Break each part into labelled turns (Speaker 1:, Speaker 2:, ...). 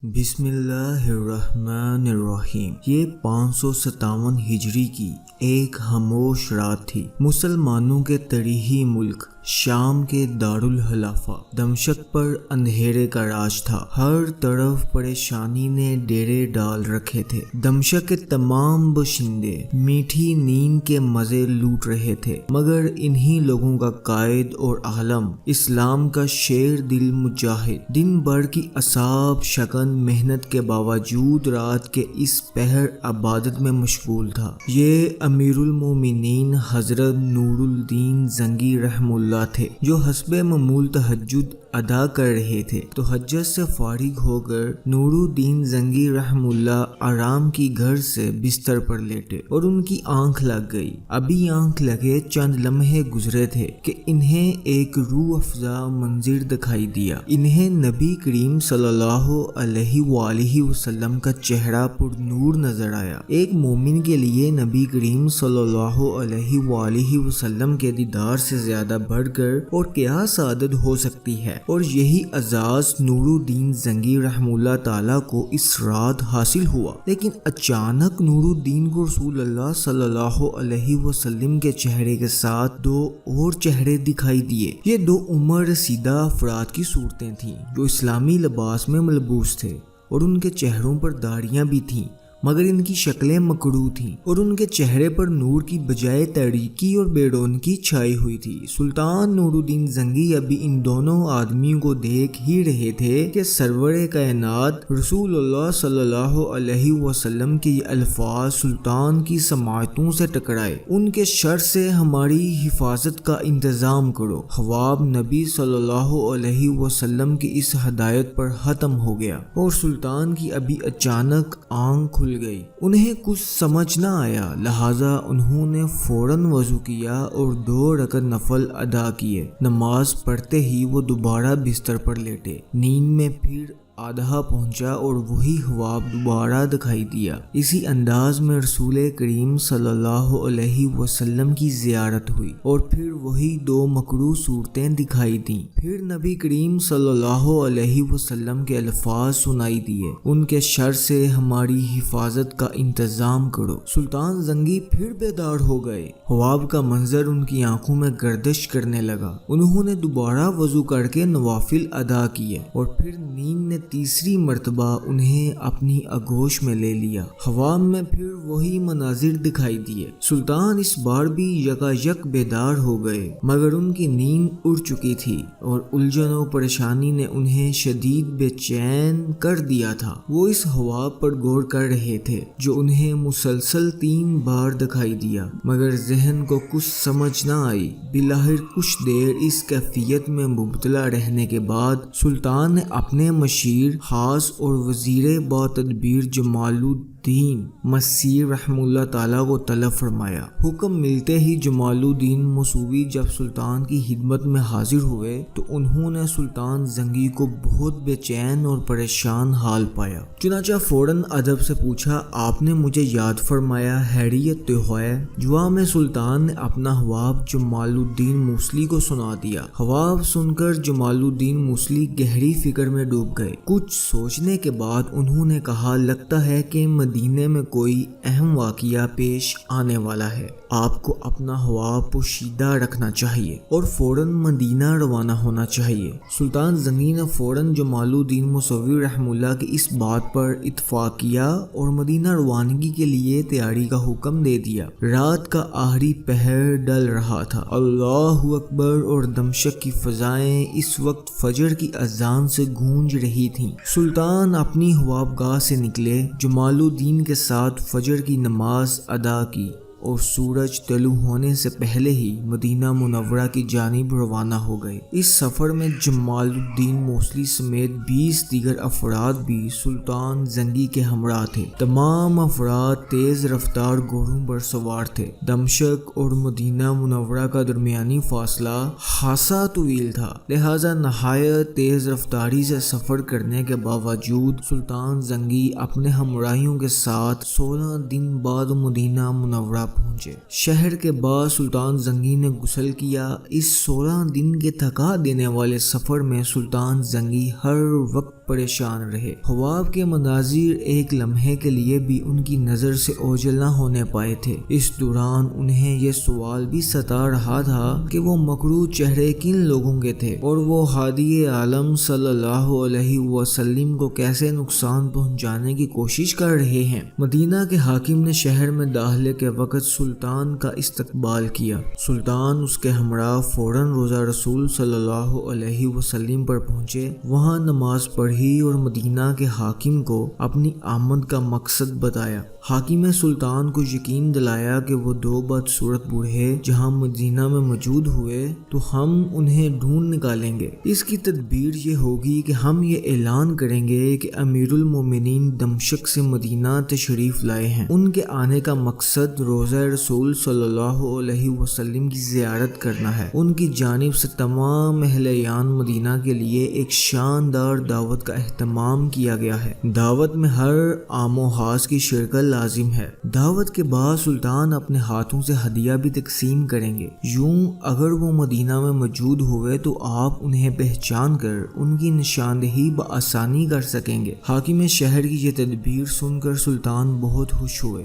Speaker 1: بسم اللہ الرحمن الرحیم۔ یہ 557 ہجری کی ایک خاموش رات تھی۔ مسلمانوں کے تاریخی ملک شام کے دارالخلافہ دمشق پر اندھیرے کا راج تھا۔ ہر طرف پریشانی نے ڈیرے ڈال رکھے تھے۔ دمشق کے تمام باشندے میٹھی نیند کے مزے لوٹ رہے تھے، مگر انہی لوگوں کا قائد اور عالم، اسلام کا شیر دل مجاہد، دن بھر کی عصاب شکن محنت کے باوجود رات کے اس پہر عبادت میں مشغول تھا۔ یہ امیر المومنین حضرت نور الدین زنگی رحمہ اللہ تھے، جو حسب معمول تہجد ادا کر رہے تھے۔ تہجد سے فارغ ہو کر نور الدین زنگی رحمہ اللہ آرام کی گھر سے بستر پر لیٹے اور ان کی آنکھ لگ گئی۔ ابھی آنکھ لگے چند لمحے گزرے تھے کہ انہیں ایک روح افزا منظر دکھائی دیا۔ انہیں نبی کریم صلی اللہ علیہ وآلہ وسلم کا چہرہ پر نور نظر آیا۔ ایک مومن کے لیے نبی کریم صلی اللہ علیہ وآلہ وسلم کے دیدار سے زیادہ بڑھ کر اور کیا سعادت ہو سکتی ہے، اور یہی اعزاز نور الدین زنگی رحمہ اللہ تعالیٰ کو اس رات حاصل ہوا۔ لیکن اچانک نور الدین کو رسول اللہ صلی اللہ علیہ وسلم کے چہرے کے ساتھ دو اور چہرے دکھائی دیے۔ یہ دو عمر رسیدہ افراد کی صورتیں تھیں جو اسلامی لباس میں ملبوس تھے، اور ان کے چہروں پر داڑھیاں بھی تھیں، مگر ان کی شکلیں مکروہ تھیں، اور ان کے چہرے پر نور کی بجائے تاریکی اور بے رونقی چھائی ہوئی تھی۔ سلطان نور الدین زنگی ابھی ان دونوں آدمیوں کو دیکھ ہی رہے تھے کہ سرور کائنات رسول اللہ صلی اللہ علیہ وسلم کے یہ الفاظ سلطان کی سماعتوں سے ٹکرائے: ان کے شر سے ہماری حفاظت کا انتظام کرو۔ خواب نبی صلی اللہ علیہ وسلم کی اس ہدایت پر ختم ہو گیا، اور سلطان کی ابھی اچانک آنکھ کھل گئی۔ انہیں کچھ سمجھ نہ آیا، لہٰذا انہوں نے فوراً وضو کیا اور 2 رکعت نفل ادا کیے۔ نماز پڑھتے ہی وہ دوبارہ بستر پر لیٹے۔ نیند میں پھر آدھا پہنچا اور وہی خواب دوبارہ دکھائی دیا۔ اسی انداز میں رسول کریم صلی اللہ علیہ وسلم کی زیارت ہوئی، اور پھر وہی 2 مکروہ صورتیں دکھائی دیں۔ پھر نبی کریم صلی اللہ علیہ وسلم کے الفاظ سنائی دیے: ان کے شر سے ہماری حفاظت کا انتظام کرو۔ سلطان زنگی پھر بیدار ہو گئے۔ خواب کا منظر ان کی آنکھوں میں گردش کرنے لگا۔ انہوں نے دوبارہ وضو کر کے نوافل ادا کیے، اور پھر نیند نے تیسری مرتبہ انہیں اپنی آغوش میں لے لیا۔ خواب میں پھر وہی مناظر دکھائی دیے۔ سلطان اس بار بھی یکایک بیدار ہو گئے، مگر ان کی نیند اڑ چکی تھی، اور الجھن و پریشانی نے انہیں شدید بے چین کر دیا تھا۔ وہ اس خواب پر غور کر رہے تھے جو انہیں مسلسل 3 بار دکھائی دیا، مگر ذہن کو کچھ سمجھ نہ آئی۔ بالآخر کچھ دیر اس کیفیت میں مبتلا رہنے کے بعد سلطان نے اپنے مشیر خاص اور وزیر با تدبیر جمال الدین مسیح رحمہ اللہ تعالیٰ کو طلب فرمایا۔ حکم ملتے ہی جمال الدین موسوی جب سلطان کی خدمت میں حاضر ہوئے تو انہوں نے سلطان زنگی کو بہت بے چین اور پریشان حال پایا۔ چنانچہ فوراً ادب سے پوچھا: آپ نے مجھے یاد فرمایا، خیریت تو ہے؟ جواب میں سلطان نے اپنا خواب جمال الدین موصلی کو سنا دیا۔ خواب سن کر جمال الدین موصلی گہری فکر میں ڈوب گئے۔ کچھ سوچنے کے بعد انہوں نے کہا: لگتا ہے کہ مدینے میں کوئی اہم واقعہ پیش آنے والا ہے۔ آپ کو اپنا خواب پوشیدہ رکھنا چاہیے اور فوراً مدینہ روانہ ہونا چاہیے۔ سلطان زنگی نے فوراً جمال الدین موسوی رحمہ اللہ کی اس بات پر اتفاق کیا اور مدینہ روانگی کے لیے تیاری کا حکم دے دیا۔ رات کا آخری پہر ڈل رہا تھا۔ اللہ اکبر اور دمشق کی فضائیں اس وقت فجر کی اذان سے گونج رہی تھیں۔ سلطان اپنی خوابگاہ سے نکلے، جمال الدین کے ساتھ فجر کی نماز ادا کی، اور سورج طلوع ہونے سے پہلے ہی مدینہ منورہ کی جانب روانہ ہو گئے۔ اس سفر میں جمال الدین موصلی سمیت 20 دیگر افراد بھی سلطان زنگی کے ہمراہ تھے۔ تمام افراد تیز رفتار گھوڑوں پر سوار تھے۔ دمشق اور مدینہ منورہ کا درمیانی فاصلہ خاصا طویل تھا، لہذا نہایت تیز رفتاری سے سفر کرنے کے باوجود سلطان زنگی اپنے ہمراہیوں کے ساتھ 16 دن بعد مدینہ منورہ پہنچے۔ شہر کے بعد سلطان زنگی نے غسل کیا۔ اس 16 دن کے تھکا دینے والے سفر میں سلطان زنگی ہر وقت پریشان رہے۔ خواب کے مناظر ایک لمحے کے لیے بھی ان کی نظر سے اوجھل نہ ہونے پائے تھے۔ اس دوران انہیں یہ سوال بھی ستا رہا تھا کہ وہ مکروہ چہرے کن لوگوں کے تھے اور وہ ہادی عالم صلی اللہ علیہ وسلم کو کیسے نقصان پہنچانے کی کوشش کر رہے ہیں۔ مدینہ کے حاکم نے شہر میں داخلے کے وقت سلطان کا استقبال کیا۔ سلطان اس کے ہمراہ فوراً روضہ رسول صلی اللہ علیہ وسلم پر پہنچے، وہاں نماز پڑھی اور مدینہ کے حاکم کو اپنی آمد کا مقصد بتایا۔ حاکم سلطان کو یقین دلایا کہ وہ 2 بدصورت بوڑھے جہاں مدینہ میں موجود ہوئے تو ہم انہیں ڈھونڈ نکالیں گے۔ اس کی تدبیر یہ ہوگی کہ ہم یہ اعلان کریں گے کہ امیر المومنین دمشق سے مدینہ تشریف لائے ہیں۔ ان کے آنے کا مقصد روضہ رسول صلی اللہ علیہ وسلم کی زیارت کرنا ہے۔ ان کی جانب سے تمام اہلیان مدینہ کے لیے ایک شاندار دعوت کا اہتمام کیا گیا ہے۔ دعوت میں ہر عام و خاص کی شرکت لازم ہے۔ دعوت کے بعد سلطان اپنے ہاتھوں سے ہدیہ بھی تقسیم کریں گے۔ یوں اگر وہ مدینہ میں موجود ہوئے تو آپ انہیں پہچان کر ان کی نشاندہی بآسانی کر سکیں گے۔ حاکم شہر کی یہ تدبیر سن کر سلطان بہت خوش ہوئے۔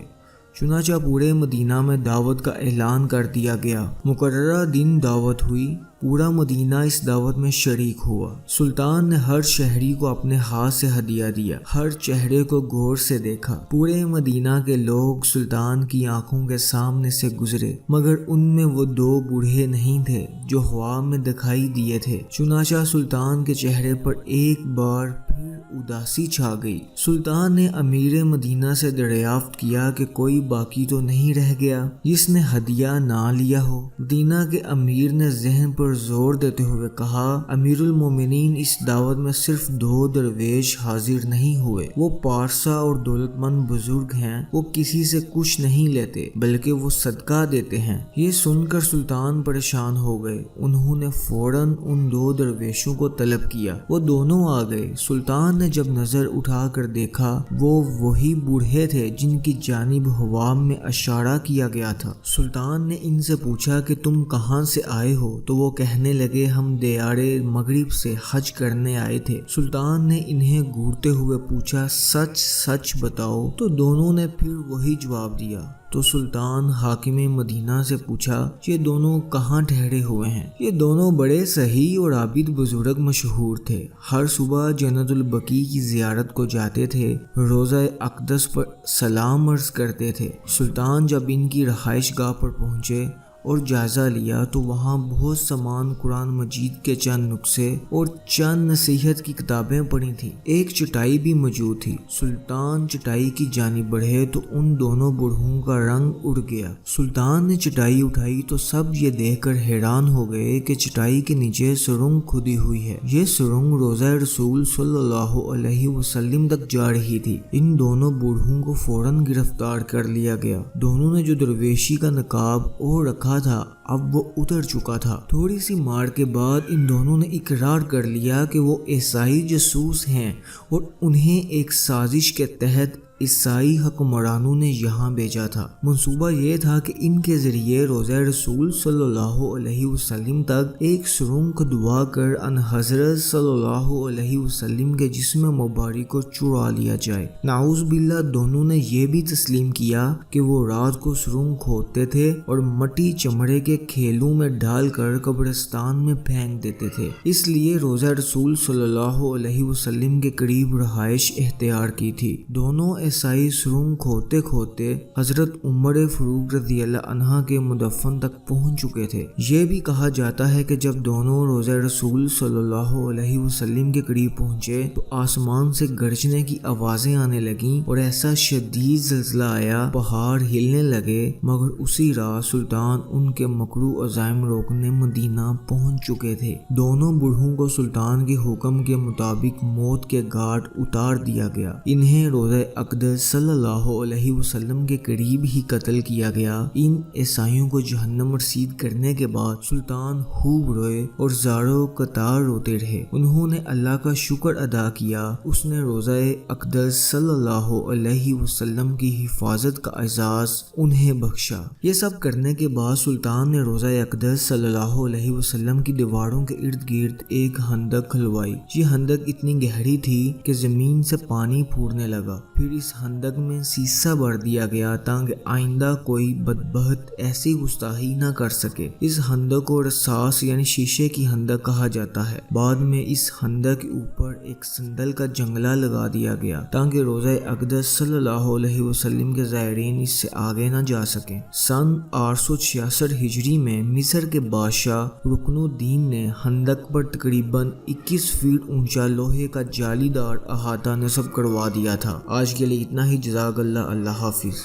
Speaker 1: چنانچہ پورے مدینہ میں دعوت کا اعلان کر دیا گیا۔ مقررہ دن دعوت ہوئی۔ پورا مدینہ اس دعوت میں شریک ہوا۔ سلطان نے ہر شہری کو اپنے ہاتھ سے ہدیہ دیا، ہر چہرے کو غور سے دیکھا۔ پورے مدینہ کے لوگ سلطان کی آنکھوں کے سامنے سے گزرے، مگر ان میں وہ 2 بوڑھے نہیں تھے جو خواب میں دکھائی دیے تھے۔ چنانچہ سلطان کے چہرے پر ایک بار پھر اداسی چھا گئی۔ سلطان نے امیر مدینہ سے دریافت کیا کہ کوئی باقی تو نہیں رہ گیا جس نے ہدیہ نہ لیا ہو۔ مدینہ کے امیر نے ذہن پر زور دیتے ہوئے کہا، امیر المومنین، اس دعوت میں صرف 2 درویش حاضر نہیں ہوئے۔ وہ پارسا اور دولت مند بزرگ ہیں۔ وہ کسی سے کچھ نہیں لیتے بلکہ وہ صدقہ دیتے ہیں۔ یہ سن کر سلطان پریشان ہو گئے۔ انہوں نے فوراً ان 2 درویشوں کو طلب کیا۔ وہ دونوں آ گئے۔ سلطان نے جب نظر اٹھا کر دیکھا وہ وہی بوڑھے تھے جن کی جانب خواب میں اشارہ کیا گیا تھا۔ سلطان نے ان سے پوچھا کہ تم کہاں سے آئے ہو؟ تو وہ کہنے لگے، ہم دیار مغرب سے حج کرنے آئے تھے۔ سلطان نے انہیں گھورتے ہوئے پوچھا، سچ سچ بتاؤ؟ تو دونوں نے پھر وہی جواب دیا۔ تو سلطان حاکم مدینہ سے پوچھا، یہ دونوں کہاں ٹھہرے ہوئے ہیں؟ یہ دونوں بڑے صحیح اور عابد بزرگ مشہور تھے۔ ہر صبح جنت البقیع کی زیارت کو جاتے تھے، روضہ اقدس پر سلام عرض کرتے تھے۔ سلطان جب ان کی رہائش گاہ پر پہنچے اور جائزہ لیا تو وہاں بہت سامان قرآن مجید کے چند نسخے اور چند نصیحت کی کتابیں پڑی تھیں۔ ایک چٹائی بھی موجود تھی۔ سلطان چٹائی کی جانب بڑھے تو ان دونوں بوڑھوں کا رنگ اڑ گیا۔ سلطان نے چٹائی اٹھائی تو سب یہ دیکھ کر حیران ہو گئے کہ چٹائی کے نیچے سرنگ کھدی ہوئی ہے۔ یہ سرنگ روضہ رسول صلی اللہ علیہ وسلم تک جا رہی تھی۔ ان دونوں بوڑھوں کو فوراً گرفتار کر لیا گیا۔ دونوں نے جو درویشی کا نقاب اوڑھ رکھا تھا اب وہ اتر چکا تھا۔ تھوڑی سی مار کے بعد ان دونوں نے اقرار کر لیا کہ وہ عیسائی جاسوس ہیں اور انہیں ایک سازش کے تحت عیسائی حکمرانوں نے یہاں بھیجا تھا۔ منصوبہ یہ تھا کہ ان کے ذریعے روضہ رسول صلی اللہ علیہ وسلم تک ایک سرنگ کھدوا کر ان حضرت صلی اللہ علیہ وسلم کے جسم مبارک کو چرا لیا جائے۔ نعوذ باللہ، دونوں نے یہ بھی تسلیم کیا کہ وہ رات کو سرنگ کھودتے تھے اور مٹی چمڑے کے کھیلوں میں ڈال کر قبرستان میں پھینک دیتے تھے۔ اس لیے روضہ رسول صلی اللہ علیہ وسلم کے قریب رہائش اختیار کی تھی۔ دونوں عیسائی سرنگ کھودتے کھودتے حضرت عمر فاروق رضی اللہ عنہ کے مدفن تک پہنچ چکے تھے۔ یہ بھی کہا جاتا ہے کہ جب دونوں روضہ رسول صلی اللہ علیہ وسلم کے قریب پہنچے تو آسمان سے گرجنے کی آوازیں آنے لگیں اور ایسا شدید زلزلہ آیا، پہاڑ ہلنے لگے، مگر اسی رات سلطان ان کے مکروہ عزائم روکنے مدینہ پہنچ چکے تھے۔ دونوں بوڑھوں کو سلطان کے حکم کے مطابق موت کے گھاٹ اتار دیا گیا۔ انہیں روضہ اقدس صلی اللہ علیہ وسلم کے قریب ہی قتل کیا گیا۔ ان عیسائیوں کو جہنم رسید کرنے کے بعد سلطان خوب روئے اور زاروں قطار روتے رہے۔ انہوں نے اللہ کا شکر ادا کیا، اس نے روضہ اقدس صلی اللہ علیہ وسلم کی حفاظت کا اعزاز انہیں بخشا۔ یہ سب کرنے کے بعد سلطان نے روضہ اقدس صلی اللہ علیہ وسلم کی دیواروں کے ارد گرد ایک خندق کھلوائی۔ یہ خندق اتنی گہری تھی کہ زمین سے پانی پھوٹنے لگا۔ پھر اس خندق میں سیسہ بھر دیا گیا تاکہ آئندہ کوئی بدبخت ایسی گستاخی نہ کر سکے۔ اس خندق کو رصاص یعنی شیشے کی خندق کہا جاتا ہے۔ بعد میں اس خندق کے اوپر ایک سندل کا جنگلہ لگا دیا گیا تاکہ روضہ اقدس صلی اللہ علیہ وسلم کے زائرین اس سے آگے نہ جا سکیں۔ سن 866 ہجری میں مصر کے بادشاہ رکن الدین نے خندق پر تقریباً 21 فٹ اونچا لوہے کا جالی دار احاطہ نصب کروا دیا تھا۔ آج کے لیے اتنا ہی۔ جزاک اللہ۔ اللہ حافظ۔